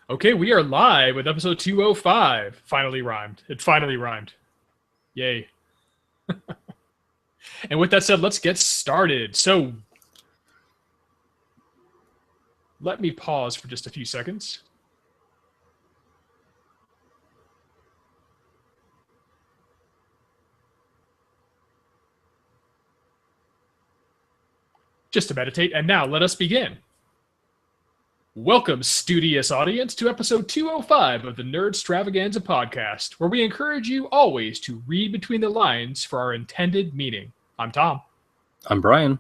Okay, we are live with episode 205. Finally rhymed. It finally rhymed. Yay. And with that said, let's get started. So let me pause for just a few seconds. Just to meditate. And now let us begin. Welcome, studious audience, to episode 205 of the Nerd Stravaganza podcast, where we encourage you always to read between the lines for our intended meaning. I'm Tom. I'm Brian.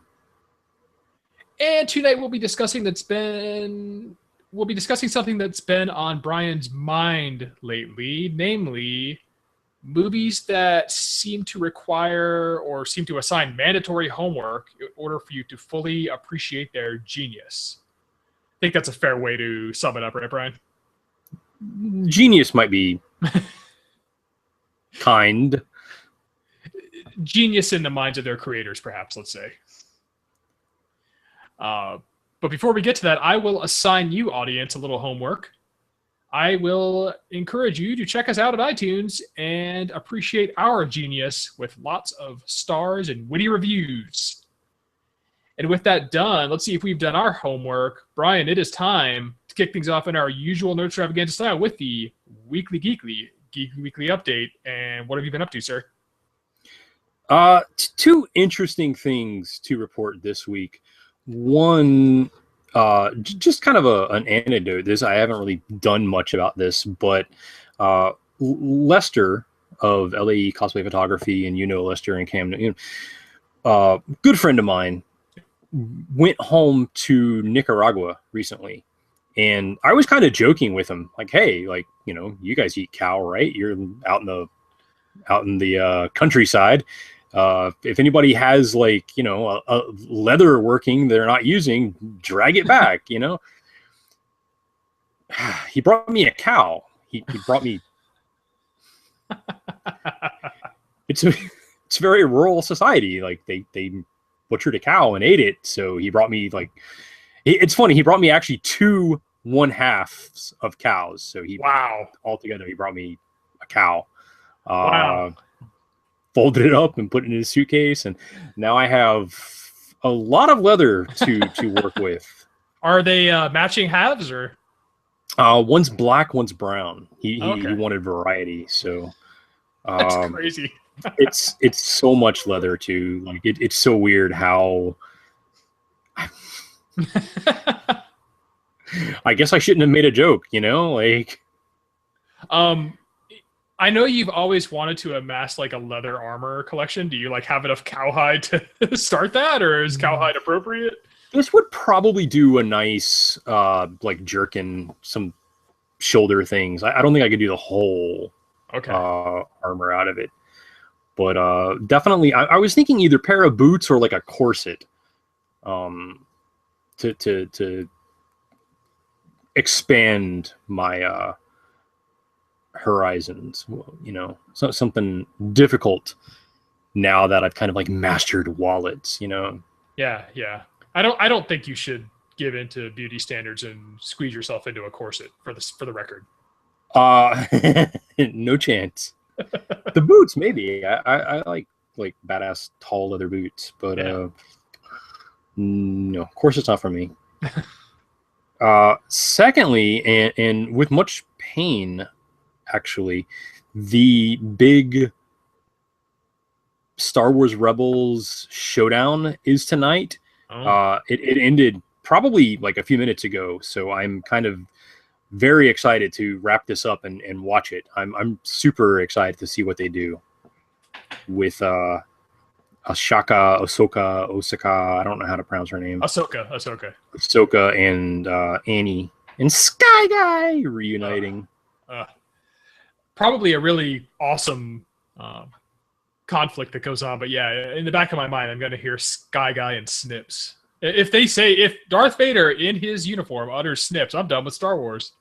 And tonight we'll be discussing something that's been on Brian's mind lately, namely movies that seem to require or seem to assign mandatory homework in order for you to fully appreciate their genius. I think that's a fair way to sum it up, right, Brian? Genius might be kind. Genius in the minds of their creators, perhaps, let's say. But before we get to that, I will assign you, audience, a little homework. I will encourage you to check us out at iTunes and appreciate our genius with lots of stars and witty reviews. And with that done, let's see if we've done our homework. Brian, it is time to kick things off in our usual Nerd Extravaganza style with the Geekly Weekly update. And what have you been up to, sir? Two interesting things to report this week. One, just kind of an anecdote. I haven't really done much about this, but Lester of LAE Cosplay Photography, and Lester and Camden, good friend of mine, went home to Nicaragua recently, and I was kind of joking with him, like, "Hey, like, you guys eat cow, right? You're out in the countryside. If anybody has a leather working they're not using, drag it back." He brought me a cow. He brought me. It's a very rural society. Like they butchered a cow and ate it. So he brought me it's funny. He brought me actually 2 1/2s of cows. So altogether he brought me a cow. Wow. Folded it up and put it in his suitcase, and now I have a lot of leather to work with. Are they matching halves, or? One's black, one's brown. He wanted variety, so that's crazy. it's so much leather too. Like it's so weird how. I guess I shouldn't have made a joke, I know you've always wanted to amass a leather armor collection. Do you have enough cowhide to start that, or is cowhide appropriate? This would probably do a nice jerkin, some shoulder things. I don't think I could do the whole armor out of it, but definitely I was thinking either pair of boots or a corset, to expand my horizons, something difficult now that I've kind of mastered wallets, Yeah. I don't think you should give into beauty standards and squeeze yourself into a corset for the record. No chance. The boots, maybe. I like badass tall leather boots, but no, corset's not for me. Secondly, and with much pain, actually, the big Star Wars Rebels showdown is tonight. It ended probably a few minutes ago, so I'm kind of very excited to wrap this up and watch it. I'm super excited to see what they do with Ahsoka. I don't know how to pronounce her name. Ahsoka and Annie and Sky Guy reuniting. Probably a really awesome conflict that goes on, but yeah, in the back of my mind, I'm going to hear Sky Guy and Snips. If Darth Vader in his uniform utters Snips, I'm done with Star Wars.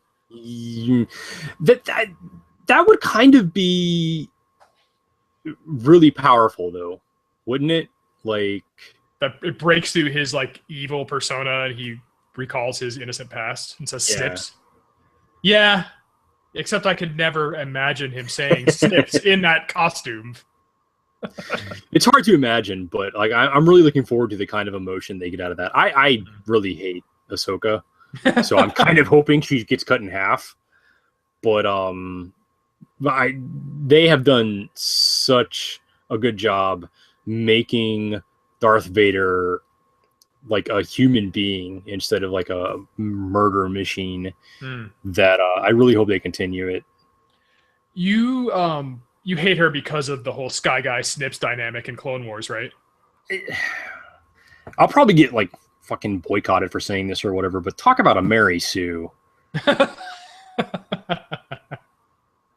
That would kind of be really powerful, though, wouldn't it? That it breaks through his evil persona, and he recalls his innocent past and says Snips. Yeah, except I could never imagine him saying snips in that costume. It's hard to imagine, but like I'm really looking forward to the kind of emotion they get out of that. I really hate Ahsoka, so I'm kind of hoping she gets cut in half. But they have done such a good job making Darth Vader like a human being instead of like a murder machine that I really hope they continue it. You hate her because of the whole Sky Guy Snips dynamic in Clone Wars, right? I'll probably get like fucking boycotted for saying this or whatever, but talk about a Mary Sue.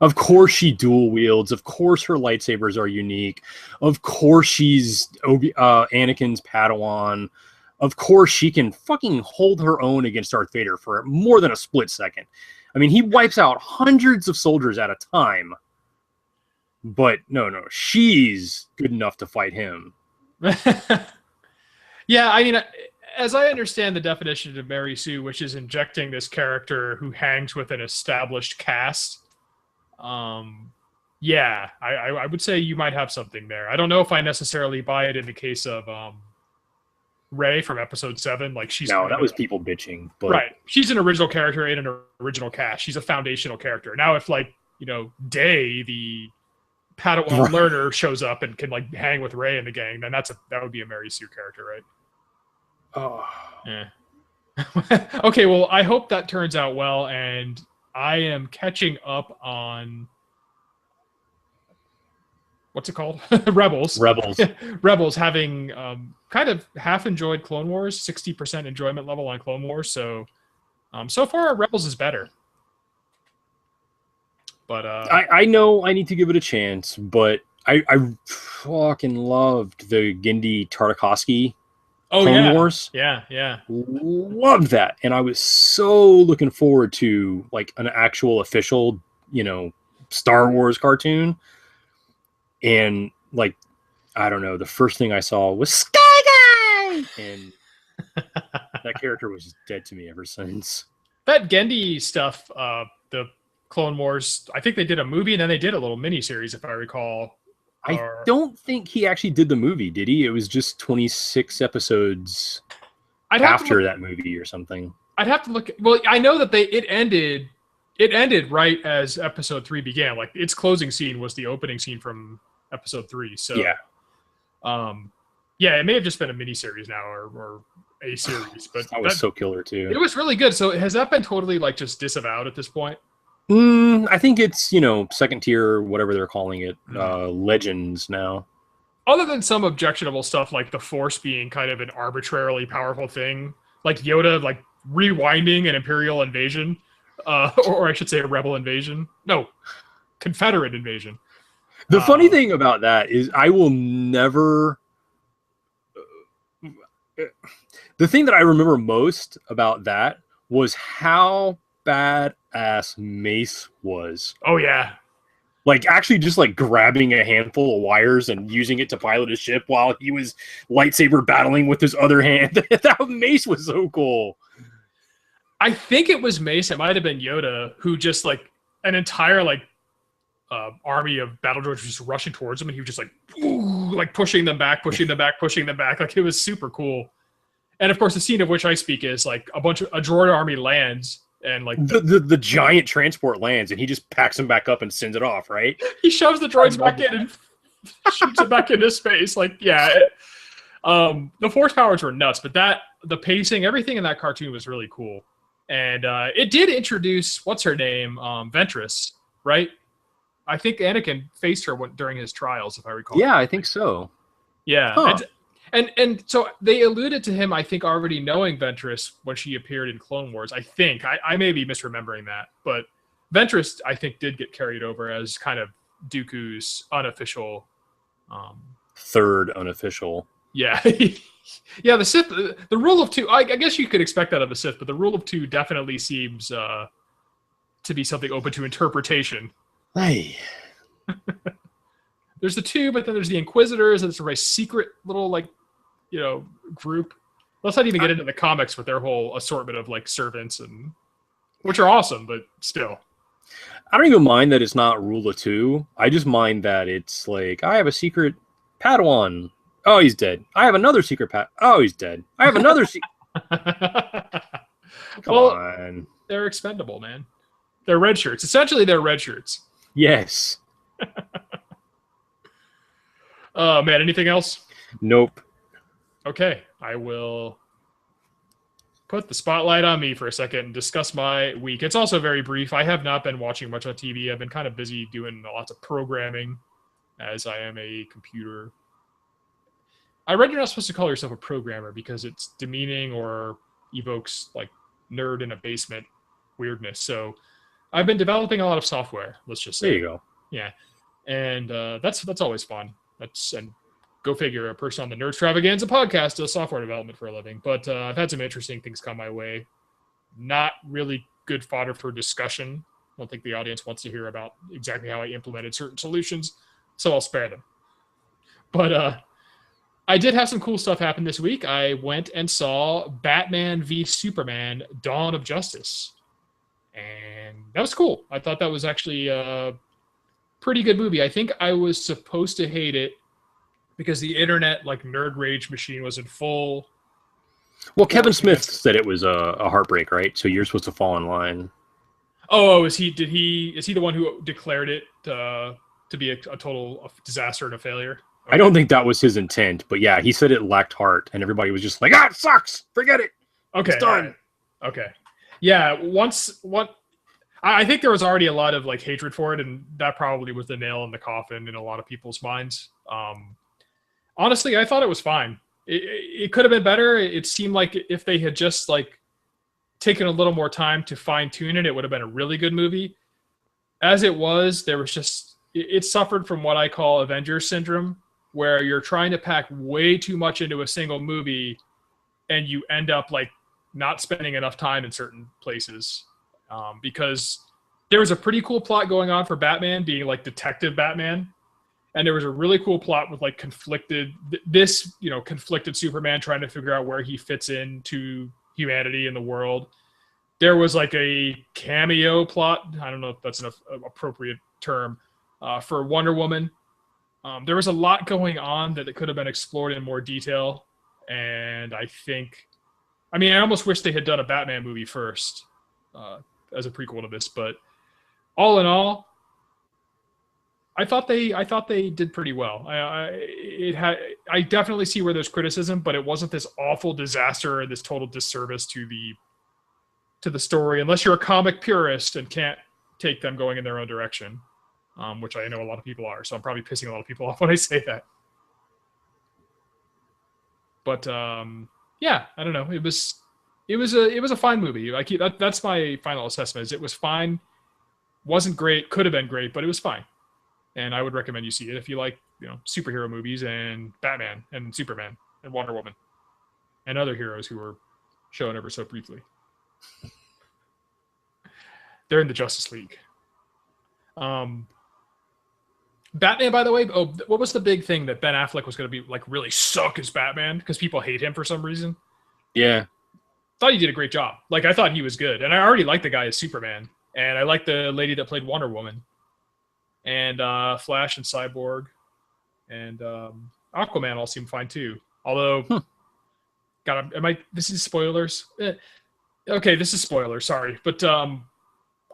Of course she dual wields. Of course her lightsabers are unique. Of course she's Anakin's Padawan. Of course she can fucking hold her own against Darth Vader for more than a split second. I mean, he wipes out hundreds of soldiers at a time. But no, she's good enough to fight him. Yeah, I mean, as I understand the definition of Mary Sue, which is injecting this character who hangs with an established cast, yeah, I would say you might have something there. I don't know if I necessarily buy it in the case of Rey from Episode 7. Like that was people bitching, but right, she's an original character in an original cast. She's a foundational character. Now, if like Day, the Padawan learner, shows up and can like hang with Rey and the gang, then that would be a Mary Sue character, right? Oh, yeah. Okay, well, I hope that turns out well, and I am catching up on what's it called? Rebels. Rebels, having kind of half enjoyed Clone Wars, 60% enjoyment level on Clone Wars. So, so far, Rebels is better. But I know I need to give it a chance, but I fucking loved the Genndy Tartakovsky Clone Wars. Yeah. Loved that. And I was so looking forward to like an actual official, Star Wars cartoon. And like, I don't know, the first thing I saw was Sky Guy! And that character was dead to me ever since. That Genndy stuff, the Clone Wars, I think they did a movie and then they did a little mini series, if I recall. I don't think he actually did the movie, did he? It was just 26 episodes after that movie or something. I'd have to look. Well, I know that it ended right as Episode 3 began. Like its closing scene was the opening scene from Episode 3. So it may have just been a mini series now or a series, but that was so killer too. It was really good. So has that been totally like just disavowed at this point? I think it's, second tier, whatever they're calling it, Legends now. Other than some objectionable stuff like the Force being kind of an arbitrarily powerful thing, like Yoda, like rewinding an Imperial invasion, or I should say a Rebel invasion. No, Confederate invasion. The funny thing about that is I will never... The thing that I remember most about that was how badass Mace was. Oh yeah, like actually just like grabbing a handful of wires and using it to pilot his ship while he was lightsaber battling with his other hand. That Mace was so cool. I think it was Mace. It might have been Yoda who just like an entire like army of battle droids just rushing towards him, and he was just like pushing them back. Like it was super cool. And of course, the scene of which I speak is like a droid army lands. And like the giant transport lands and he just packs them back up and sends it off, right? He shoves the droids back in and shoots it back into space. Like, yeah. The force powers were nuts, but the pacing, everything in that cartoon was really cool. And it did introduce, what's her name? Ventress, right? I think Anakin faced her during his trials, if I recall. Yeah, I think so. Yeah. Huh. And so they alluded to him, I think, already knowing Ventress when she appeared in Clone Wars. I think. I may be misremembering that. But Ventress, I think, did get carried over as kind of Dooku's unofficial... third unofficial. Yeah. Yeah, the Sith... The rule of two... I guess you could expect that of the Sith, but the rule of two definitely seems to be something open to interpretation. Hey... There's the two, but then there's the Inquisitors, and it's a very secret little, like, group. Let's not even get into the comics with their whole assortment of, like, servants and... which are awesome, but still. I don't even mind that it's not rule of two. I just mind that it's like, I have a secret Padawan. Oh, he's dead. I have another secret Oh, he's dead. I have another secret. Come on. They're expendable, man. They're red shirts. Essentially, they're red shirts. Yes. Oh, man. Anything else? Nope. Okay. I will put the spotlight on me for a second and discuss my week. It's also very brief. I have not been watching much on TV. I've been kind of busy doing lots of programming as I am a computer. I read you're not supposed to call yourself a programmer because it's demeaning or evokes like nerd in a basement weirdness. So I've been developing a lot of software, let's just say. There you go. Yeah. And that's always fun. And go figure, a person on the Nerdstravaganza podcast does software development for a living. But I've had some interesting things come my way. Not really good fodder for discussion. I don't think the audience wants to hear about exactly how I implemented certain solutions, so I'll spare them. But I did have some cool stuff happen this week. I went and saw Batman v Superman: Dawn of Justice. And that was cool. I thought that was actually a pretty good movie. I think I was supposed to hate it because the internet, like nerd rage machine, was in full. Well, Kevin Smith said it was a heartbreak, right? So you're supposed to fall in line. Oh, is he the one who declared it to be a total disaster and a failure? Okay. I don't think that was his intent, but yeah, he said it lacked heart, and everybody was just like, it sucks. Forget it. Okay. It's done. Right. Okay. Yeah. I think there was already a lot of like hatred for it, and that probably was the nail in the coffin in a lot of people's minds. Honestly, I thought it was fine. It could have been better. It seemed like if they had just like taken a little more time to fine tune it, it would have been a really good movie. As it was, there was just, it suffered from what I call Avengers syndrome, where you're trying to pack way too much into a single movie and you end up like not spending enough time in certain places. Because there was a pretty cool plot going on for Batman being like Detective Batman. And there was a really cool plot with like conflicted Superman trying to figure out where he fits into humanity in the world. There was like a cameo plot. I don't know if that's an appropriate term for Wonder Woman. There was a lot going on that it could have been explored in more detail. And I almost wish they had done a Batman movie first as a prequel to this. But all in all, I thought they did pretty well. I definitely see where there's criticism, but it wasn't this awful disaster or this total disservice to the story, unless you're a comic purist and can't take them going in their own direction, which I know a lot of people are. So I'm probably pissing a lot of people off when I say that. But yeah, I don't know. It was a fine movie. That's my final assessment. Is it was fine. Wasn't great. Could have been great, but it was fine. And I would recommend you see it if you like, superhero movies and Batman and Superman and Wonder Woman and other heroes who were shown ever so briefly. They're in the Justice League. Batman, by the way, what was the big thing that Ben Affleck was going to be like really suck as Batman because people hate him for some reason? Yeah. Thought he did a great job. Like, I thought he was good. And I already liked the guy as Superman. And I liked the lady that played Wonder Woman. And Flash and Cyborg and Aquaman all seem fine too. Although, this is spoilers. Okay, this is spoilers. Sorry, but I'm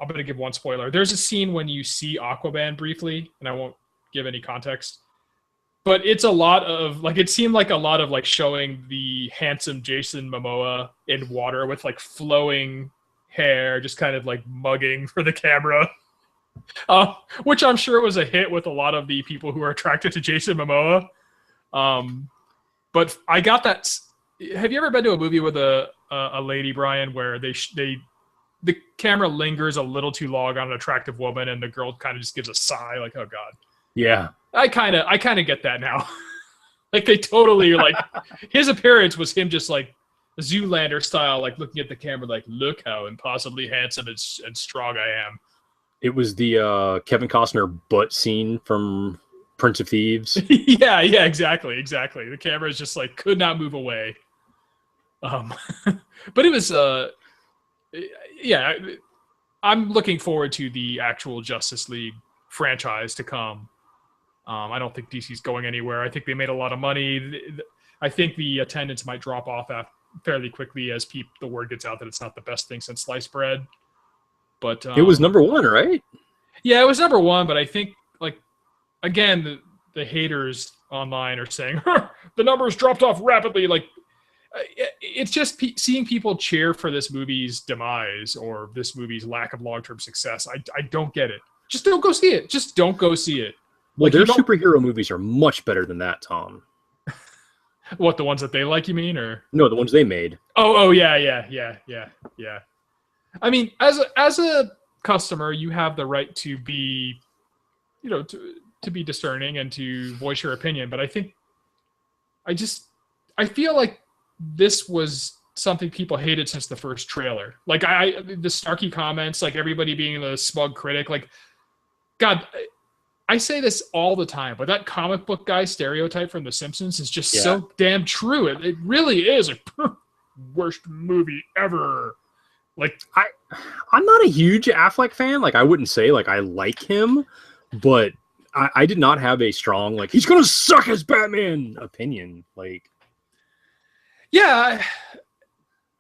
gonna give one spoiler. There's a scene when you see Aquaman briefly, and I won't give any context. But it's a lot of like, it seemed like a lot of like showing the handsome Jason Momoa in water with like flowing hair, just kind of like mugging for the camera. Which I'm sure was a hit with a lot of the people who are attracted to Jason Momoa. But I got that. Have you ever been to a movie with a lady, Brian, where the camera lingers a little too long on an attractive woman and the girl kind of just gives a sigh like, oh God. Yeah. I kind of get that now. Like they totally like his appearance was him just like Zoolander style, like looking at the camera like, look how impossibly handsome and strong I am. It was the Kevin Costner butt scene from Prince of Thieves. yeah, exactly. The camera is just like could not move away. But it was, yeah, I'm looking forward to the actual Justice League franchise to come. I don't think DC's going anywhere. I think they made a lot of money. I think the attendance might drop off fairly quickly as the word gets out that it's not the best thing since sliced bread. But It was number one, right? Yeah, it was number one. But I think, like, again, the haters online are saying the numbers dropped off rapidly. Like, it's just seeing people cheer for this movie's demise or this movie's lack of long-term success. I don't get it. Just don't go see it. Just don't go see it. Well, their superhero movies are much better than that, Tom. What, the ones that they like, you mean, or no, the ones they made? Oh, yeah. I mean, as a customer, you have the right to be, to be discerning and to voice your opinion. But I think, I feel like this was something people hated since the first trailer. Like the snarky comments, like everybody being the smug critic. Like, God, I say this all the time, but that comic book guy stereotype from The Simpsons is just so damn true. It really is a worst movie ever. Like, I'm not a huge Affleck fan. Like, I wouldn't say like I like him, but I did not have a strong like he's gonna suck as Batman opinion. Like, yeah,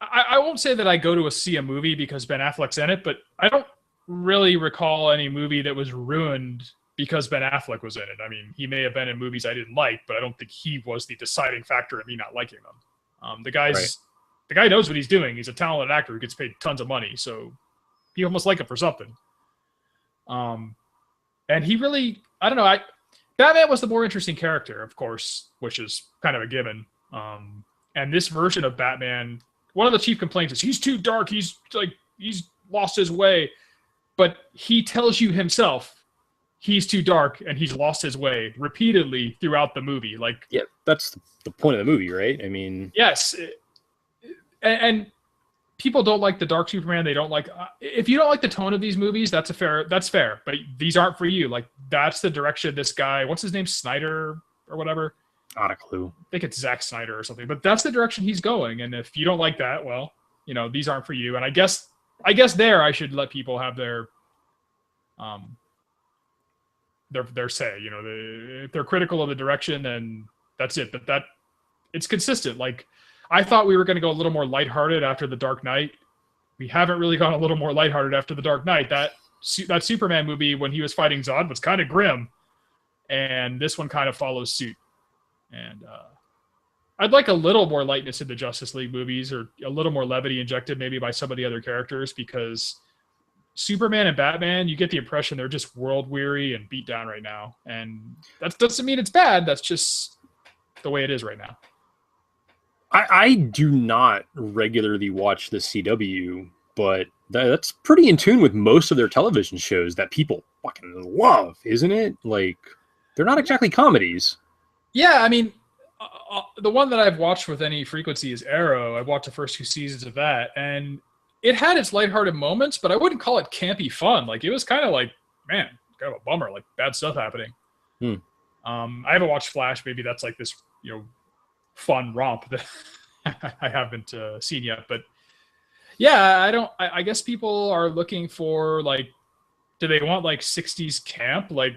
I won't say that I go to see a movie because Ben Affleck's in it, but I don't really recall any movie that was ruined because Ben Affleck was in it. I mean, he may have been in movies I didn't like, but I don't think he was the deciding factor in me not liking them. The guy knows what he's doing. He's a talented actor who gets paid tons of money, so you almost like him for something. And he really, I don't know. Batman was the more interesting character, of course, which is kind of a given. And this version of Batman, one of the chief complaints is he's too dark. He's lost his way, but he tells you himself he's too dark and he's lost his way repeatedly throughout the movie. Like, yeah, that's the point of the movie, right? I mean, yes. And people don't like the Dark Superman. They don't like, if you don't like the tone of these movies, that's fair. But these aren't for you. Like, that's the direction this guy, what's his name? Snyder or whatever. Not a clue. I think it's Zack Snyder or something, but that's the direction he's going. And if you don't like that, well, these aren't for you. And I guess there I should let people have their say. If they're critical of the direction, then that's it. But it's consistent. Like, I thought we were going to go a little more lighthearted after The Dark Knight. We haven't really gone a little more lighthearted after The Dark Knight. That Superman movie when he was fighting Zod was kind of grim, and this one kind of follows suit. And I'd like a little more lightness in the Justice League movies, or a little more levity injected maybe by some of the other characters, because Superman and Batman, you get the impression they're just world weary and beat down right now. And that doesn't mean it's bad. That's just the way it is right now. I do not regularly watch the CW, but that's pretty in tune with most of their television shows that people fucking love, isn't it? Like, they're not exactly comedies. Yeah, I mean, the one that I've watched with any frequency is Arrow. I've watched the first 2 seasons of that, and it had its lighthearted moments, but I wouldn't call it campy fun. Like, it was kind of like, man, kind of a bummer, like bad stuff happening. I haven't watched Flash. Maybe that's like this, fun romp that I haven't seen yet. But yeah, I guess people are looking for, like, do they want like 60s camp, like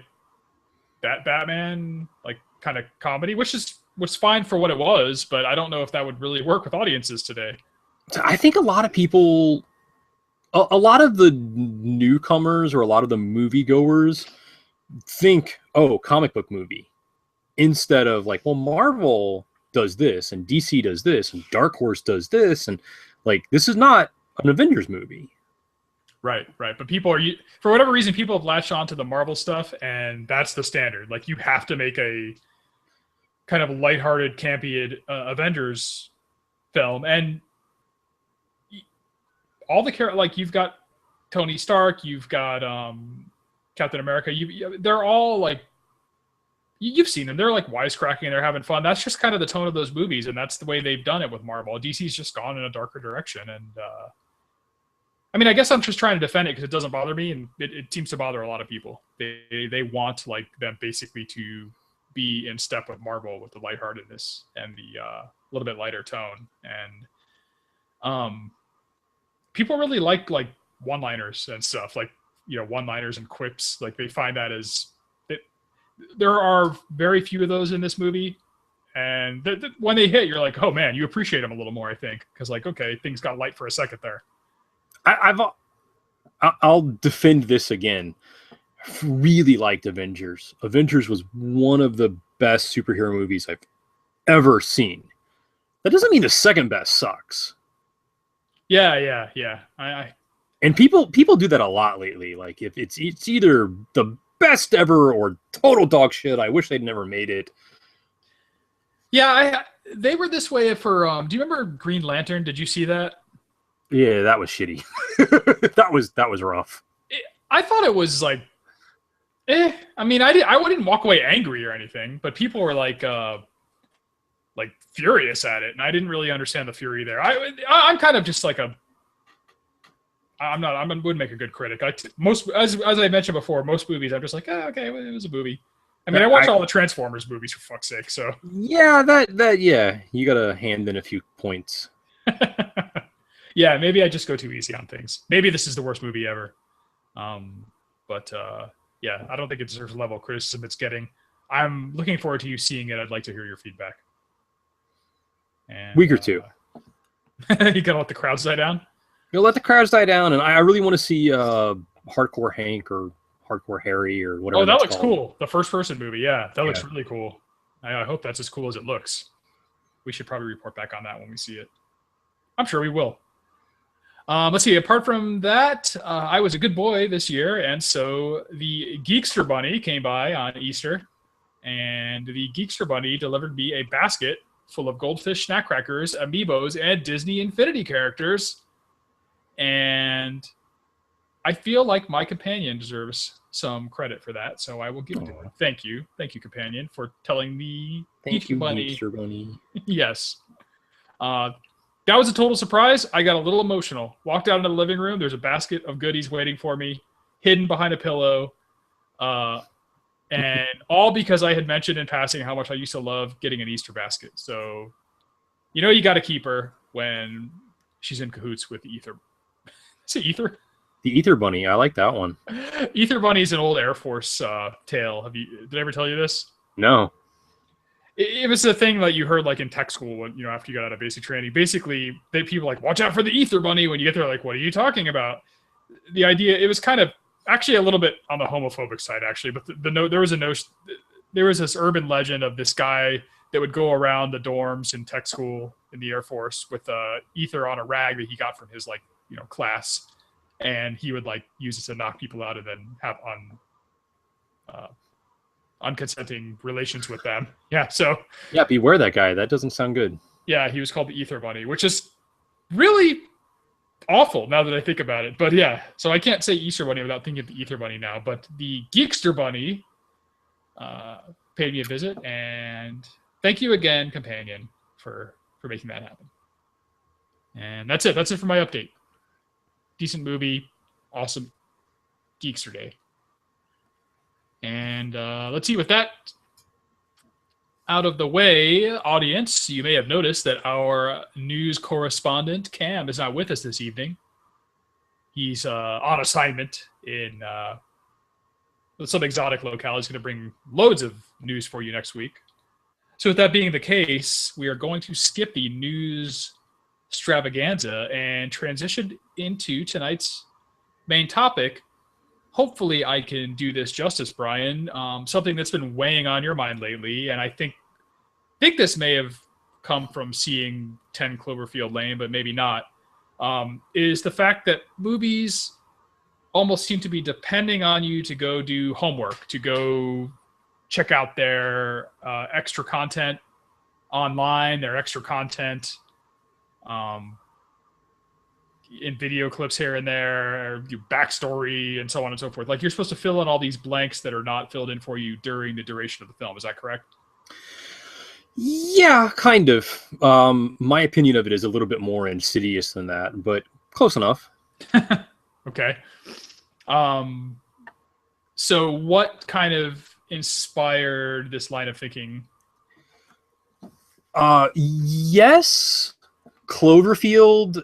that Batman, like kind of comedy, which was fine for what it was, but I don't know if that would really work with audiences today. I think a lot of people, a lot of the newcomers or a lot of the moviegoers think, oh, comic book movie, instead of like, well, Marvel does this and DC does this and Dark Horse does this, and like, this is not an Avengers movie. Right. But people are, for whatever reason, people have latched on to the Marvel stuff, and that's the standard. Like, you have to make a kind of lighthearted, campy Avengers film, and all the characters, like, you've got Tony Stark, you've got Captain America. They're all like, you've seen them. They're like wisecracking and they're having fun. That's just kind of the tone of those movies, and that's the way they've done it with Marvel. DC's just gone in a darker direction, and I mean, I guess I'm just trying to defend it because it doesn't bother me, and it seems to bother a lot of people. They want, like, them basically to be in step with Marvel with the lightheartedness and the little bit lighter tone, and people really like one-liners and stuff, like, one-liners and quips. Like, they find that there are very few of those in this movie, and when they hit, you're like, oh man, you appreciate them a little more, I think, because, like, okay, things got light for a second there. I'll defend this again. Really liked Avengers. Avengers was one of the best superhero movies I've ever seen. That doesn't mean the second best sucks. Yeah. And people do that a lot lately. Like, if it's either the best ever or total dog shit, I wish they'd never made it. Yeah, they were this way for. Do you remember Green Lantern? Did you see that? Yeah, that was shitty. that was rough. I thought it was like, I mean, I didn't walk away angry or anything, but people were like furious at it, and I didn't really understand the fury there. I'm kind of just like I wouldn't make a good critic. As I mentioned before, most movies I'm just like, okay, well, it was a movie. I mean, I watched all the Transformers movies, for fuck's sake. So yeah, yeah, you got to hand in a few points. Yeah, maybe I just go too easy on things. Maybe this is the worst movie ever. But yeah, I don't think it deserves the level of criticism it's getting. I'm looking forward to you seeing it. I'd like to hear your feedback. And, week or two. You gotta let the crowds die down. You'll let the crowds die down, and I really want to see Hardcore Hank or Hardcore Harry or whatever. Oh, that looks cool. The first-person movie, yeah, that looks really cool. I hope that's as cool as it looks. We should probably report back on that when we see it. I'm sure we will. Let's see. Apart from that, I was a good boy this year, and so the Geekster Bunny came by on Easter, and the Geekster Bunny delivered me a basket full of goldfish snack crackers, amiibos, and Disney Infinity characters. And I feel like my companion deserves some credit for that, so I will give it to him. Thank you, companion, for telling me. Thank you, Geekster Bunny. Yes. That was a total surprise. I got a little emotional. Walked out into the living room. There's a basket of goodies waiting for me, hidden behind a pillow. And all because I had mentioned in passing how much I used to love getting an Easter basket. So, you got to keep her when she's in cahoots with Ether. Is it Ether? The Ether Bunny. I like that one. Ether Bunny is an old Air Force tale. Did I ever tell you this? No. It was a thing that you heard like in tech school when, after you got out of basic training. Basically, people like, watch out for the Ether Bunny. When you get there, like, what are you talking about? The idea, it was kind of actually a little bit on the homophobic side, actually. But there was this urban legend of this guy that would go around the dorms in tech school in the Air Force with ether on a rag that he got from his class, and he would use it to knock people out and then have unconsenting relations with them. Yeah, so yeah, beware that guy. That doesn't sound good. Yeah, he was called the Ether Bunny, which is really awful now that I think about it. But yeah, so I can't say Easter Bunny without thinking of the Ether Bunny now. But the Geekster Bunny paid me a visit, and thank you again, companion, for making that happen. And that's it. That's it for my update. Decent movie, awesome Geekster Day. And let's see, with that out of the way, audience, you may have noticed that our news correspondent, Cam, is not with us this evening. He's on assignment in some exotic locale. He's going to bring loads of news for you next week. So with that being the case, we are going to skip the news extravaganza and transition into tonight's main topic. Hopefully I can do this justice, Brian. Something that's been weighing on your mind lately, and I think this may have come from seeing 10 Cloverfield Lane, but maybe not, is the fact that movies almost seem to be depending on you to go do homework, to go check out their extra content online, their extra content in video clips here and there, do backstory and so on and so forth. Like, you're supposed to fill in all these blanks that are not filled in for you during the duration of the film. Is that correct? Yeah, kind of. My opinion of it is a little bit more insidious than that, but close enough. Okay. So what kind of inspired this line of thinking? Yes, Cloverfield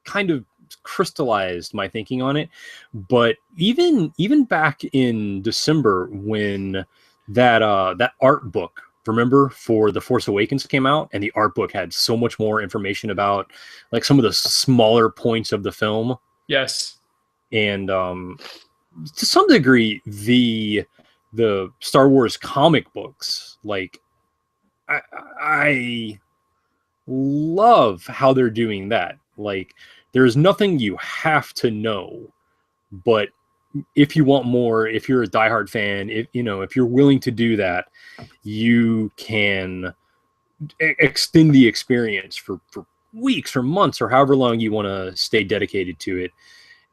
kind of crystallized my thinking on it. But even back in December when that art book, remember, for The Force Awakens came out, and the art book had so much more information about like some of the smaller points of the film. Yes. And to some degree, the Star Wars comic books, like I love how they're doing that. Like, there's nothing you have to know, but if you want more, if you're a diehard fan, if you're willing to do that, you can extend the experience for weeks or months or however long you want to stay dedicated to it.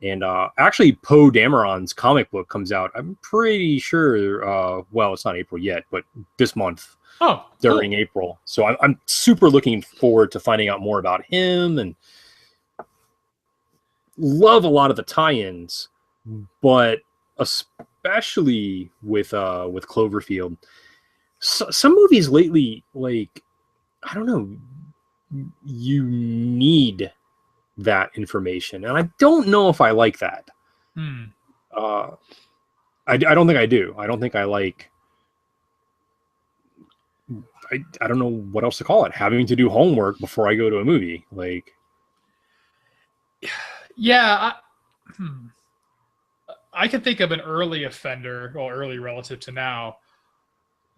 And actually, Poe Dameron's comic book comes out, I'm pretty sure, well, it's not April yet, but this month. Oh, during cool. April. So I'm super looking forward to finding out more about him, and love a lot of the tie-ins, but especially with Cloverfield. Some movies lately, like, I don't know, you need that information, and I don't know if I like that. I don't think I do. I don't think I like. I don't know what else to call it. Having to do homework before I go to a movie, like. Yeah, I can think of an early offender, well, early relative to now.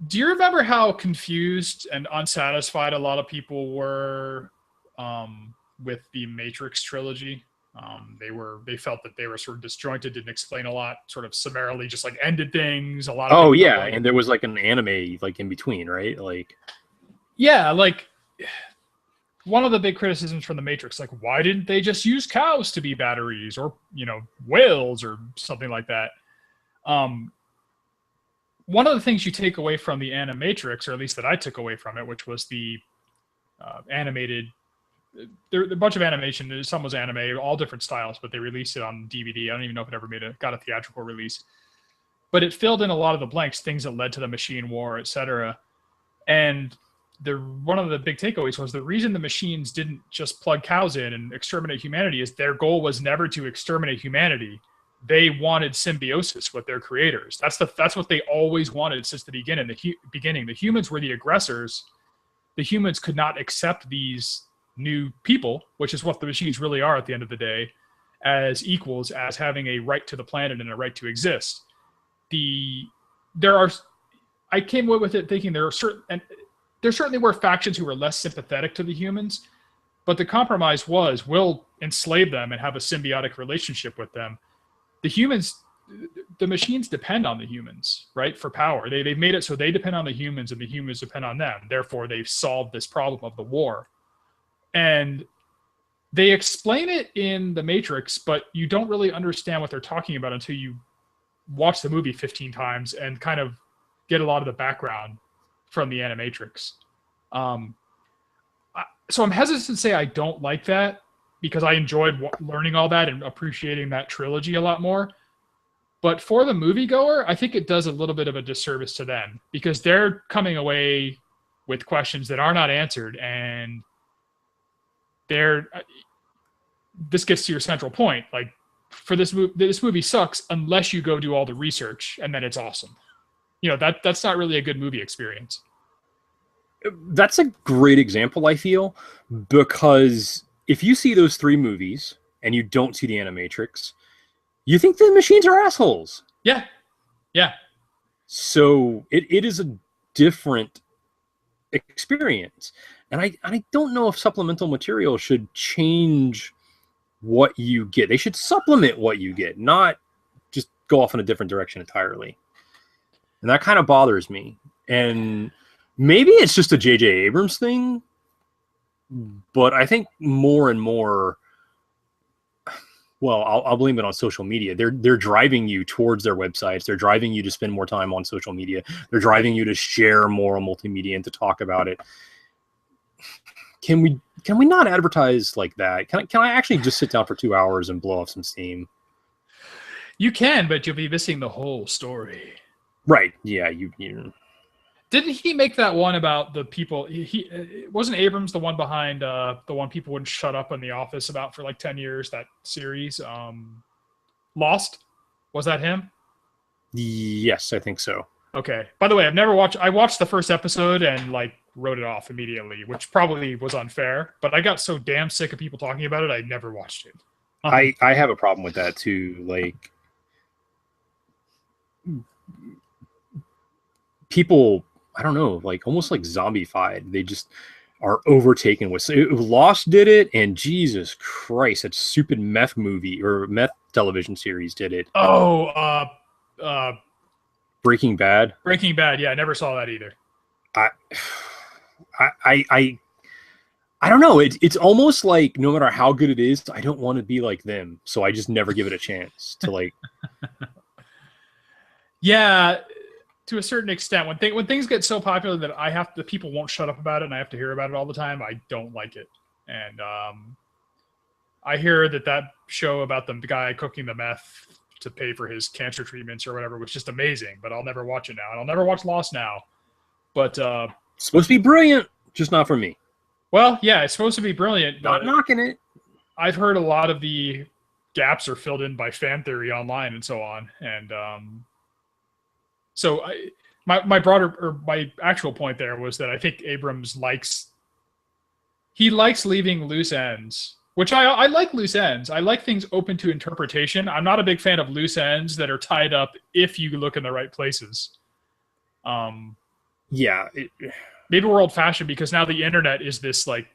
Do you remember how confused and unsatisfied a lot of people were with the Matrix trilogy? They felt that they were sort of disjointed, didn't explain a lot, sort of summarily, just like ended things. A lot of Oh people yeah, and there was like an anime like in between, right? Like, yeah, like one of the big criticisms from the Matrix, like, why didn't they just use cows to be batteries, or whales or something like that? One of the things you take away from the Animatrix, or at least that I took away from it, which was the animated. There a bunch of animation. Some was anime, all different styles, but they released it on DVD. I don't even know if it ever got a theatrical release. But it filled in a lot of the blanks, things that led to the machine war, etc. And one of the big takeaways was the reason the machines didn't just plug cows in and exterminate humanity is their goal was never to exterminate humanity. They wanted symbiosis with their creators. That's what they always wanted since the beginning. The humans were the aggressors. The humans could not accept these new people, which is what the machines really are at the end of the day, as equals, as having a right to the planet and a right to exist. I came away with it thinking there certainly were factions who were less sympathetic to the humans, but the compromise was, we'll enslave them and have a symbiotic relationship with them. The machines depend on the humans, right, for power. They've made it so they depend on the humans and the humans depend on them. Therefore, they've solved this problem of the war. And they explain it in The Matrix, but you don't really understand what they're talking about until you watch the movie 15 times and kind of get a lot of the background from the Animatrix. So I'm hesitant to say I don't like that, because I enjoyed learning all that and appreciating that trilogy a lot more. But for the moviegoer, I think it does a little bit of a disservice to them, because they're coming away with questions that are not answered, and this gets to your central point. Like, for this movie sucks unless you go do all the research, and then it's awesome. That's not really a good movie experience. That's a great example, I feel, because if you see those three movies and you don't see the Animatrix, you think the machines are assholes. Yeah. So it is a different experience. And I don't know if supplemental material should change what you get. They should supplement what you get, not just go off in a different direction entirely. And that kind of bothers me. And maybe it's just a J.J. Abrams thing, but I think more and more, well, I'll blame it on social media. They're driving you towards their websites. They're driving you to spend more time on social media. They're driving you to share more on multimedia and to talk about it. Can we not advertise like that? Can I actually just sit down for 2 hours and blow off some steam? You can, but you'll be missing the whole story. Right. Yeah. Didn't he make that one about the people? He wasn't Abrams the one behind the one people wouldn't shut up in the office about for like 10 years. That series, Lost. Was that him? Yes, I think so. Okay. By the way, I've never watched. I watched the first episode and like wrote it off immediately, which probably was unfair. But I got so damn sick of people talking about it, I never watched it. I have a problem with that too. Like, people, I don't know, like almost like zombified. They just are overtaken with. Lost did it, and Jesus Christ, that stupid meth movie or meth television series did it. Oh, Breaking Bad. Breaking Bad. Yeah, I never saw that either. I, I don't know. It's almost like no matter how good it is, I don't want to be like them, so I just never give it a chance to like. Yeah, to a certain extent, when things get so popular that the people won't shut up about it, and I have to hear about it all the time, I don't like it. And I hear that show about the guy cooking the meth to pay for his cancer treatments or whatever was just amazing, but I'll never watch it now, and I'll never watch Lost now. But it's supposed to be brilliant, just not for me. Well, yeah, it's supposed to be brilliant. Not knocking it. I've heard a lot of the gaps are filled in by fan theory online and so on, and so my actual point there was that I think Abrams likes leaving loose ends, which I like loose ends. I like things open to interpretation. I'm not a big fan of loose ends that are tied up if you look in the right places. Yeah. Maybe we're old fashioned because now the internet is this like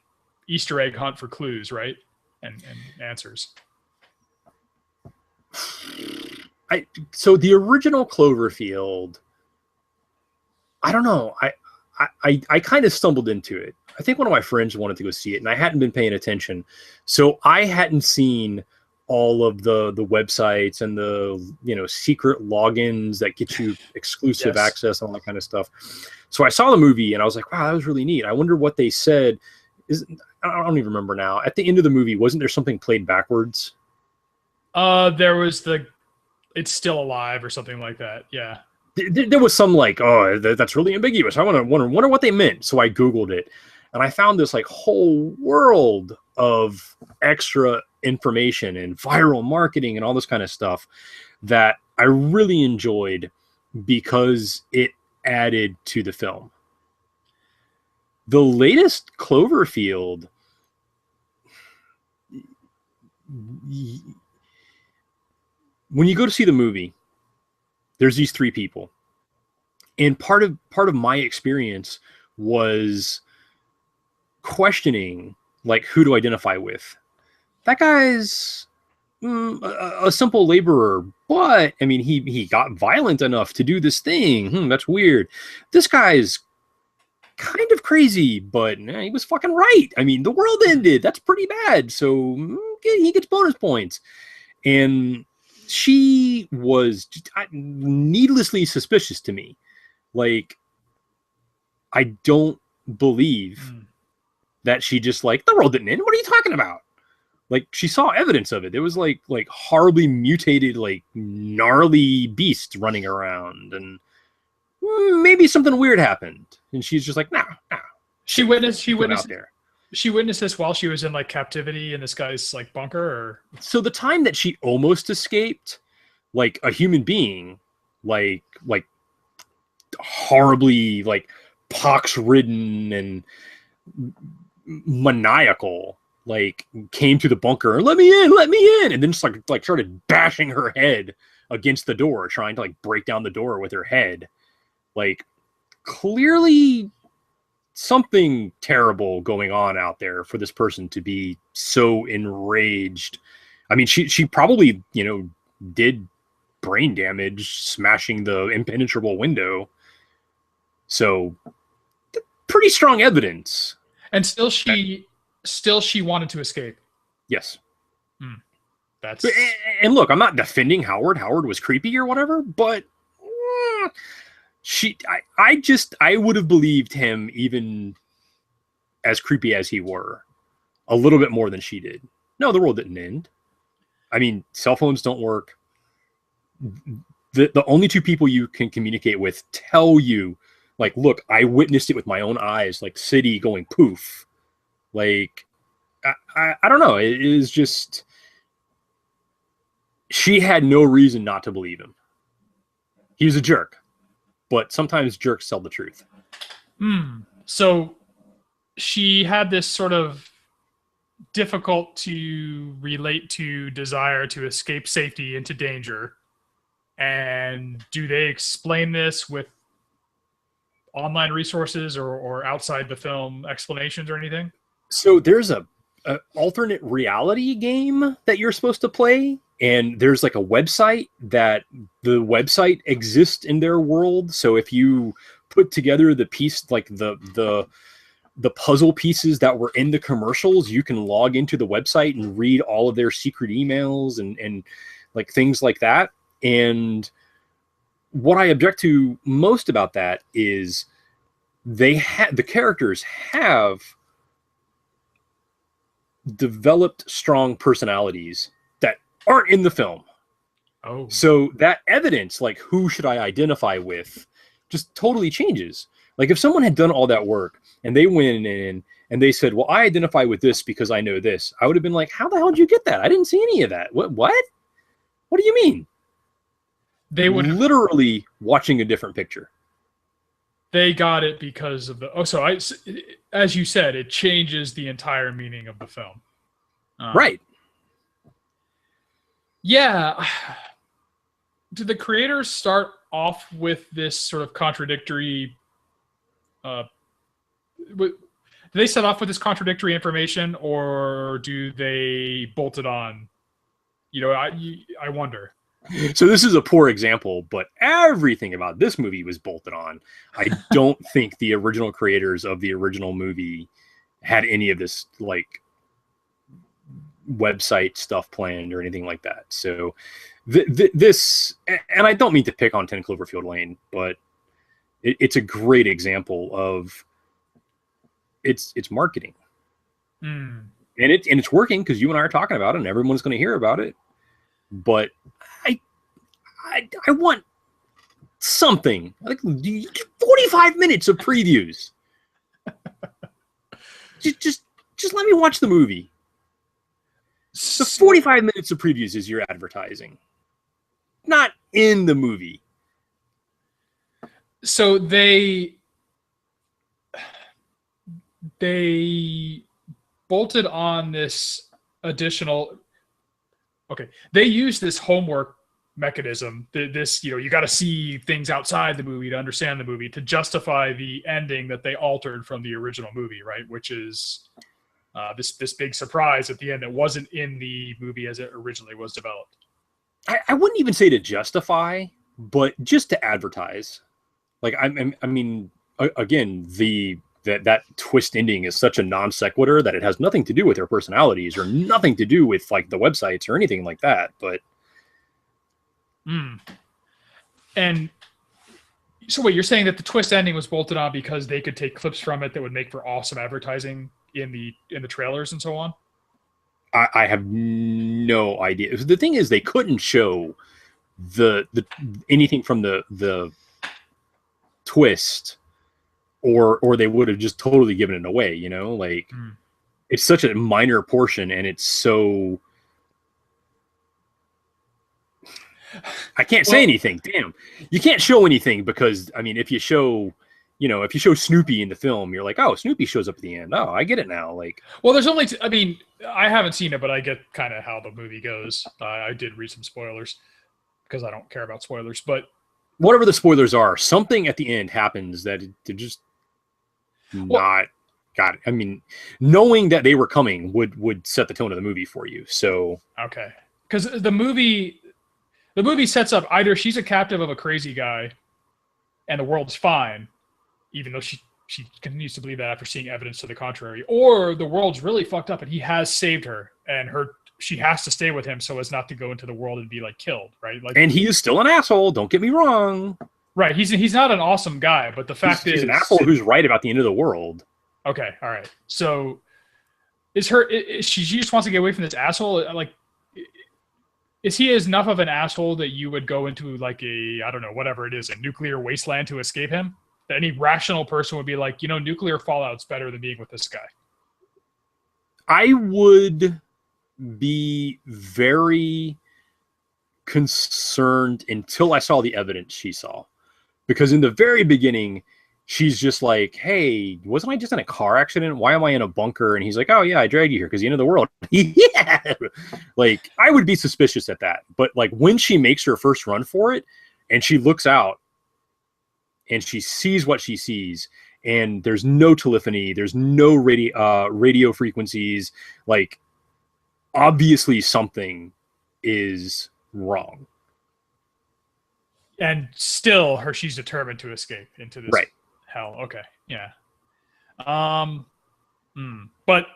Easter egg hunt for clues, right? And answers. So the original Cloverfield, I don't know. I kind of stumbled into it. I think one of my friends wanted to go see it, and I hadn't been paying attention, so I hadn't seen all of the websites and the secret logins that get you exclusive access and all that kind of stuff. So I saw the movie and I was like, wow, that was really neat. I wonder what they said. I don't even remember now. At the end of the movie, wasn't there something played backwards? There was "It's still alive" or something like that. Yeah. There was some like, oh, that's really ambiguous. I wonder what they meant. So I Googled it, and I found this like whole world of extra information and viral marketing and all this kind of stuff that I really enjoyed because it added to the film. The latest Cloverfield, when you go to see the movie, there's these three people, and part of my experience was questioning like who to identify with. That guy's a simple laborer, but I mean he got violent enough to do this thing. That's weird. This guy's kind of crazy, but he was fucking right. I mean, the world ended. That's pretty bad. So he gets bonus points. And she was needlessly suspicious to me. Like, I don't believe that she just like, the world didn't end. What are you talking about? Like, she saw evidence of it. There was like horribly mutated, like gnarly beasts running around, and maybe something weird happened. And she's just like, nah. She witnessed this while she was in like captivity in this guy's like bunker, or so the time that she almost escaped, like a human being, like horribly like pox-ridden and maniacal, like came to the bunker and let me in, and then just like started bashing her head against the door, trying to like break down the door with her head. Like, clearly something terrible going on out there for this person to be so enraged. I mean, she probably, did brain damage smashing the impenetrable window. So pretty strong evidence. And still she wanted to escape. Yes. That's and look, I'm not defending Howard. Howard was creepy or whatever, but I would have believed him even as creepy as he were a little bit more than she did. No, the world didn't end. I mean, cell phones don't work. The only two people you can communicate with tell you Like, look, I witnessed it with my own eyes, like city going poof. Like, I don't know. It is just, she had no reason not to believe him. He was a jerk, but sometimes jerks tell the truth. So she had this sort of difficult to relate to desire to escape safety into danger. And do they explain this with online resources or outside the film explanations or anything? So there's a alternate reality game that you're supposed to play, and there's like a website that the website exists in their world. So if you put together the piece, like the puzzle pieces that were in the commercials, you can log into the website and read all of their secret emails and like things like that. And what I object to most about that is the characters have developed strong personalities that aren't in the film. Oh. So that evidence, like who should I identify with, just totally changes. Like if someone had done all that work and they went in and they said, well, I identify with this because I know this, I would have been like, how the hell did you get that? I didn't see any of that. What do you mean? They would literally watching a different picture. They got it because of the as you said, it changes the entire meaning of the film. Right. Yeah. Did the creators start off with this sort of contradictory do they set off with this contradictory information, or do they bolt it on? I wonder. So this is a poor example, but everything about this movie was bolted on. I don't think the original creators of the original movie had any of this like website stuff planned or anything like that. So this, and I don't mean to pick on 10 Cloverfield Lane, but it's a great example of it's marketing. And it's working because you and I are talking about it and everyone's going to hear about it. But I want something like 45 minutes of previews. just let me watch the movie. The 45 minutes of previews is your advertising, not in the movie. So they bolted on this additional. Okay, they use this homework mechanism. This, you got to see things outside the movie to understand the movie, to justify the ending that they altered from the original movie, right? Which is this big surprise at the end that wasn't in the movie as it originally was developed. I wouldn't even say to justify, but just to advertise. Like I mean, again, that twist ending is such a non sequitur that it has nothing to do with their personalities or nothing to do with like the websites or anything like that. But and so wait, you're saying that the twist ending was bolted on because they could take clips from it that would make for awesome advertising in the trailers and so on? I have no idea. The thing is, they couldn't show the anything from the twist, or they would have just totally given it away. Like it's such a minor portion, and it's so. I can't say anything. Damn, you can't show anything because I mean, if you show Snoopy in the film, you're like, oh, Snoopy shows up at the end. Oh, I get it now. Like, well, there's only. I mean, I haven't seen it, but I get kind of how the movie goes. I did read some spoilers because I don't care about spoilers. But whatever the spoilers are, something at the end happens that it just not got it. I mean, knowing that they were coming would set the tone of the movie for you. So okay, because the movie sets up either she's a captive of a crazy guy, and the world's fine, even though she continues to believe that after seeing evidence to the contrary, or the world's really fucked up and he has saved her, and she has to stay with him so as not to go into the world and be like killed, right? Like, and he is still an asshole. Don't get me wrong. Right, he's not an awesome guy, but the fact is, he's an asshole who's right about the end of the world. Okay, all right. So, she just wants to get away from this asshole? Like, is he enough of an asshole that you would go into like I don't know, whatever it is, a nuclear wasteland to escape him? Any rational person would be like, nuclear fallout's better than being with this guy. I would be very concerned until I saw the evidence she saw. Because in the very beginning, she's just like, hey, wasn't I just in a car accident? Why am I in a bunker? And he's like, oh, yeah, I dragged you here because the end of the world. Yeah. Like, I would be suspicious at that. But, like, when she makes her first run for it and she looks out and she sees what she sees, and there's no telephony, there's no radio frequencies, like, obviously something is wrong. And still, she's determined to escape into this hell. Okay, yeah. But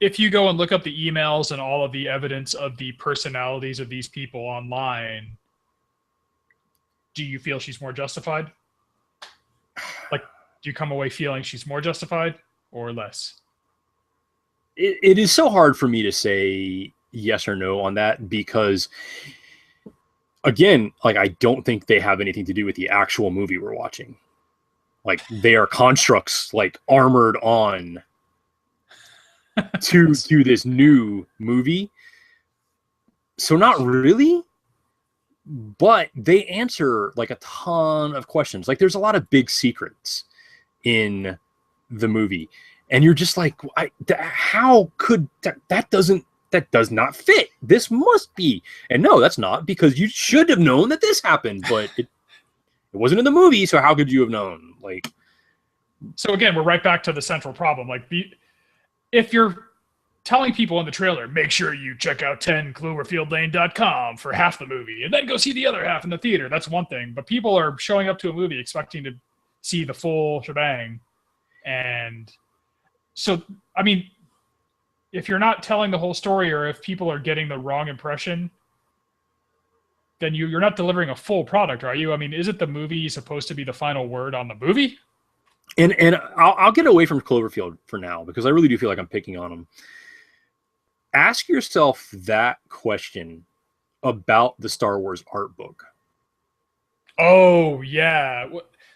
if you go and look up the emails and all of the evidence of the personalities of these people online, do you feel she's more justified? Like, do you come away feeling she's more justified or less? It is so hard for me to say yes or no on that because, again, like, I don't think they have anything to do with the actual movie we're watching. Like, they are constructs, like, armored on to this new movie. So not really, but they answer, like, a ton of questions. Like, there's a lot of big secrets in the movie. And you're just like, how could that does not fit. This must be. And no, that's not, because you should have known that this happened, but it wasn't in the movie, so how could you have known? Like, so again, we're right back to the central problem. Like, if you're telling people in the trailer, make sure you check out 10cloverfieldlane.com for half the movie and then go see the other half in the theater, that's one thing. But people are showing up to a movie expecting to see the full shebang. And so, I mean, if you're not telling the whole story, or if people are getting the wrong impression, then you're not delivering a full product, are you? I mean, isn't the movie supposed to be the final word on the movie? And I'll get away from Cloverfield for now, because I really do feel like I'm picking on them. Ask yourself that question about the Star Wars art book. Oh, yeah.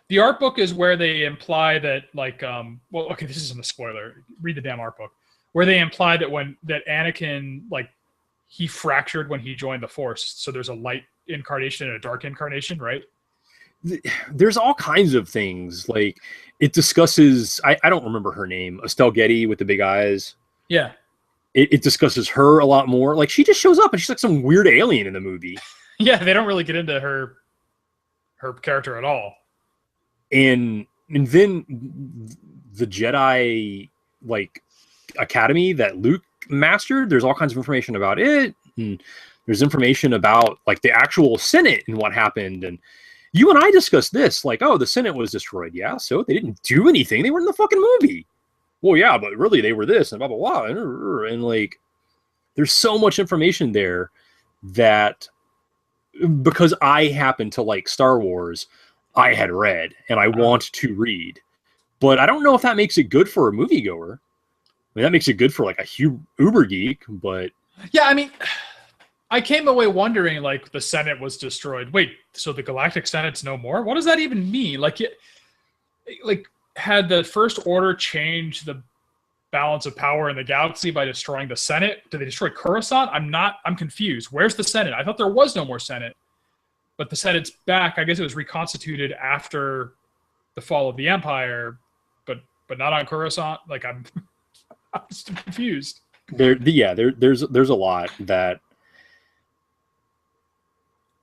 The art book is where they imply that, like, well, okay, this isn't a spoiler. Read the damn art book. Where they imply that that Anakin, like, he fractured when he joined the Force. So there's a light incarnation and a dark incarnation, right? There's all kinds of things. Like, it discusses, I don't remember her name, Estelle Getty with the big eyes. Yeah. It discusses her a lot more. Like, she just shows up and she's like some weird alien in the movie. Yeah, they don't really get into her character at all. And then the Jedi, like, academy that Luke mastered, there's all kinds of information about it. And there's information about, like, the actual Senate and what happened. And you and I discussed this, like, oh, the Senate was destroyed. Yeah, so they didn't do anything. They were in the fucking movie. Well, yeah, but really they were this and blah, blah, blah. And, like, there's so much information there that, because I happen to like Star Wars, I had read and I want to read. But I don't know if that makes it good for a moviegoer. I mean, that makes it good for, like, a uber geek, but... Yeah, I mean, I came away wondering, like, the Senate was destroyed. Wait, so the Galactic Senate's no more? What does that even mean? Like, had the First Order changed the balance of power in the galaxy by destroying the Senate? Did they destroy Coruscant? I'm confused. Where's the Senate? I thought there was no more Senate. But the Senate's back. I guess it was reconstituted after the fall of the Empire, but not on Coruscant. Like, I'm still confused. There's a lot that,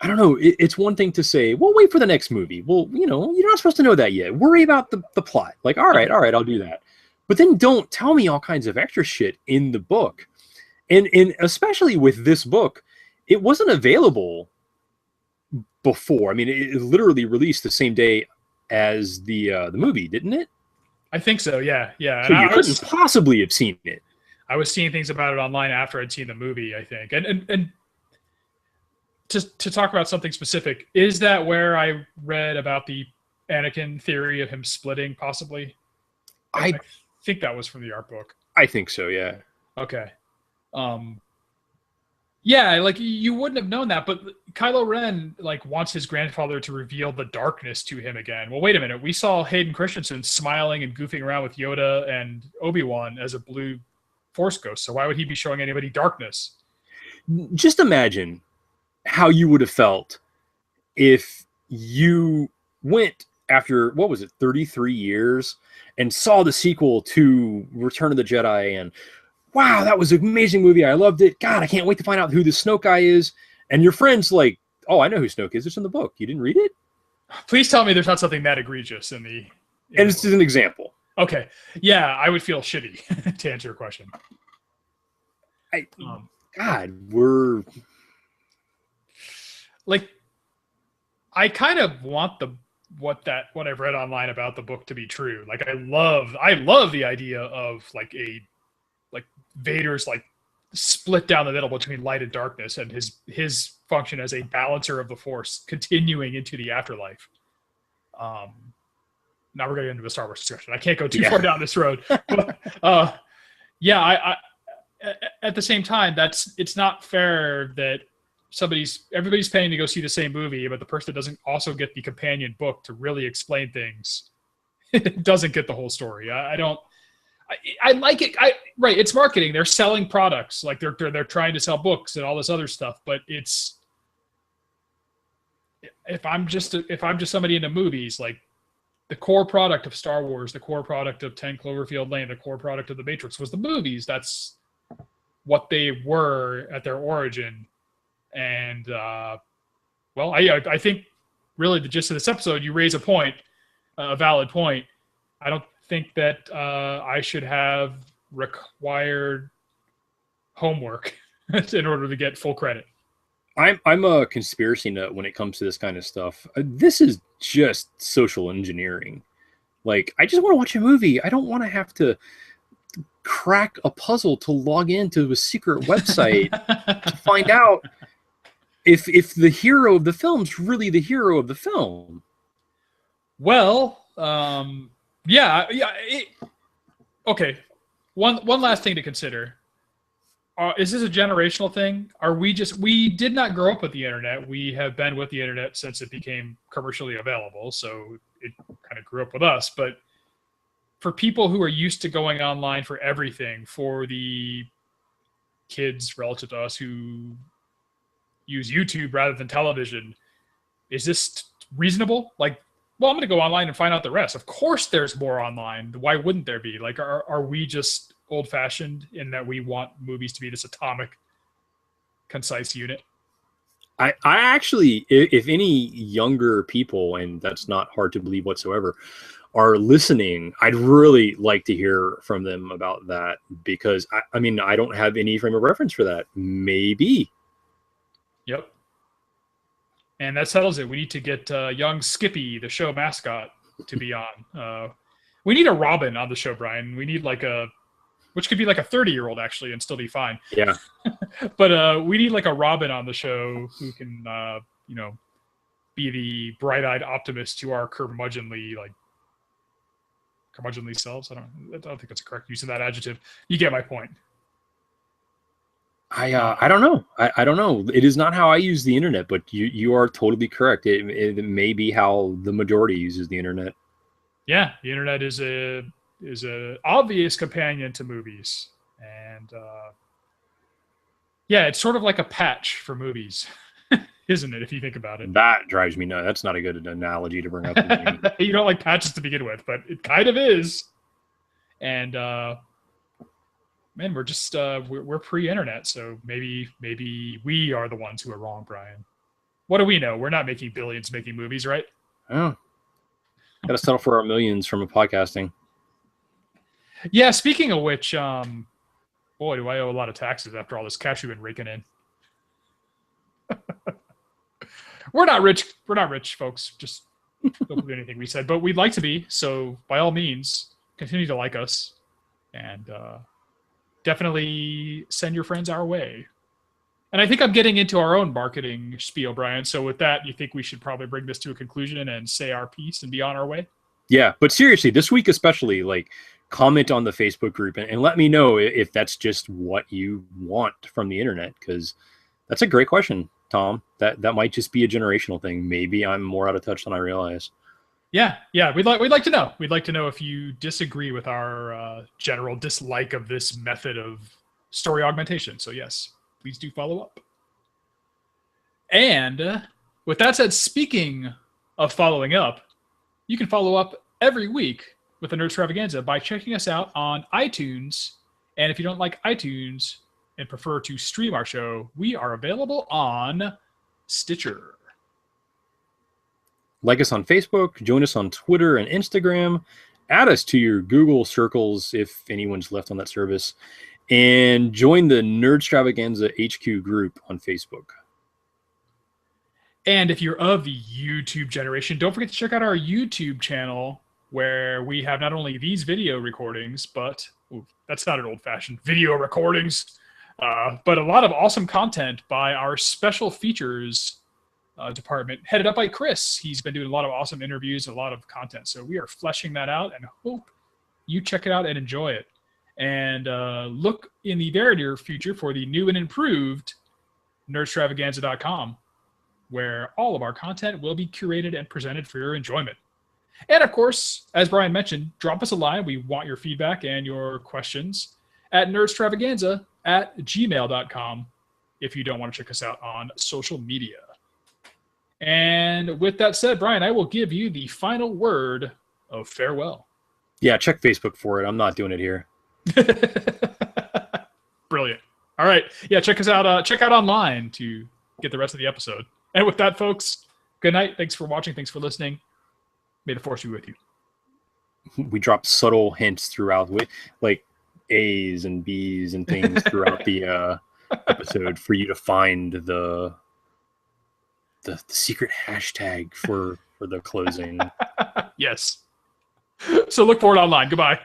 I don't know. It's one thing to say, well, wait for the next movie. Well, you're not supposed to know that yet. Worry about the plot. Like, all right, I'll do that. But then don't tell me all kinds of extra shit in the book. And especially with this book, it wasn't available before. I mean, it literally released the same day as the movie, didn't it? I think so, yeah. So you couldn't possibly have seen it. I was seeing things about it online after I'd seen the movie, I think. And to talk about something specific, is that where I read about the Anakin theory of him splitting, possibly? I think that was from the art book. I think so, yeah. Okay. Yeah, like you wouldn't have known that, but Kylo Ren like wants his grandfather to reveal the darkness to him again. Well, wait a minute. We saw Hayden Christensen smiling and goofing around with Yoda and Obi-Wan as a blue Force ghost. So why would he be showing anybody darkness? Just imagine how you would have felt if you went after, what was it, 33 years and saw the sequel to Return of the Jedi and wow, that was an amazing movie. I loved it. God, I can't wait to find out who the Snoke guy is. And your friend's like, oh, I know who Snoke is. It's in the book. You didn't read it? Please tell me there's not something that egregious in the... And this is an example. Okay. Yeah, I would feel shitty to answer your question. God, we're... Like, I kind of want what I've read online about the book to be true. Like, I love the idea of like Vader's like split down the middle between light and darkness, and his function as a balancer of the Force continuing into the afterlife. Now we're getting into a Star Wars discussion. I can't go too far down this road. But, I at the same time, it's not fair that everybody's paying to go see the same movie, but the person that doesn't also get the companion book to really explain things doesn't get the whole story. I like it. Right. It's marketing. They're selling products. Like they're trying to sell books and all this other stuff. But if I'm just somebody into movies, like the core product of Star Wars, the core product of 10 Cloverfield Lane, the core product of The Matrix was the movies. That's what they were at their origin. And I think really the gist of this episode, you raise a valid point. I don't think that I should have required homework in order to get full credit. I'm a conspiracy nut when it comes to this kind of stuff. This is just social engineering. Like, I just want to watch a movie. I don't want to have to crack a puzzle to log into a secret website to find out if the hero of the film's really the hero of the film. Well, okay. One last thing to consider. Is this a generational thing? We did not grow up with the internet. We have been with the internet since it became commercially available. So it kind of grew up with us. But for people who are used to going online for everything, for the kids relative to us who use YouTube rather than television, is this reasonable? Like, well, I'm going to go online and find out the rest. Of course there's more online. Why wouldn't there be? Like, are we just old-fashioned in that we want movies to be this atomic, concise unit? I actually, if any younger people, and that's not hard to believe whatsoever, are listening, I'd really like to hear from them about that, because, I mean, I don't have any frame of reference for that. Maybe. Yep. And that settles it. We need to get young Skippy, the show mascot, to be on. We need a Robin on the show, Brian. We need which could be like a 30-year-old actually and still be fine. Yeah. But we need like a Robin on the show who can, be the bright-eyed optimist to our curmudgeonly selves. I don't think that's a correct use of that adjective. You get my point. I don't know. I don't know. It is not how I use the internet, but you are totally correct. It may be how the majority uses the internet. Yeah, the internet is a obvious companion to movies, and it's sort of like a patch for movies, isn't it? If you think about it, that drives me nuts. That's not a good analogy to bring up. You don't like patches to begin with, but it kind of is. And man, we're just we're pre-internet, so maybe we are the ones who are wrong, Brian. What do we know? We're not making billions making movies, right? Oh, gotta settle for our millions from podcasting. Yeah, speaking of which, boy, do I owe a lot of taxes after all this cash we've been raking in. We're not rich, folks. Just don't believe anything we said, but we'd like to be. So by all means, continue to like us, and definitely send your friends our way. And I think I'm getting into our own marketing spiel, Brian. So with that, you think we should probably bring this to a conclusion and say our piece and be on our way? Yeah, but seriously, this week especially, like, comment on the Facebook group and let me know if that's just what you want from the internet, because That's a great question, Tom. That might just be a generational thing. Maybe I'm more out of touch than I realize. Yeah, we'd like to know. We'd like to know if you disagree with our general dislike of this method of story augmentation. So yes, please do follow up. And with that said, speaking of following up, you can follow up every week with the Nerd Extravaganza by checking us out on iTunes. And if you don't like iTunes and prefer to stream our show, we are available on Stitcher. Like us on Facebook, join us on Twitter and Instagram, add us to your Google circles if anyone's left on that service, and join the Nerd Extravaganza HQ group on Facebook. And if you're of the YouTube generation, don't forget to check out our YouTube channel where we have not only these video recordings, but that's not an old-fashioned video recordings, but a lot of awesome content by our special features department headed up by Chris. He's been doing a lot of awesome interviews, a lot of content. So we are fleshing that out and hope you check it out and enjoy it. And look in the very near future for the new and improved nerdstravaganza.com, where all of our content will be curated and presented for your enjoyment. And of course, as Brian mentioned, drop us a line. We want your feedback and your questions at nerdstravaganza@gmail.com if you don't want to check us out on social media. And with that said, Brian, I will give you the final word of farewell. Yeah, check Facebook for it. I'm not doing it here. Brilliant. All right. Yeah, check us out. Check out online to get the rest of the episode. And with that, folks, good night. Thanks for watching. Thanks for listening. May the force be with you. We dropped subtle hints throughout, like A's and B's and things throughout the episode for you to find the secret hashtag for the closing. Yes. So look for it online. Goodbye.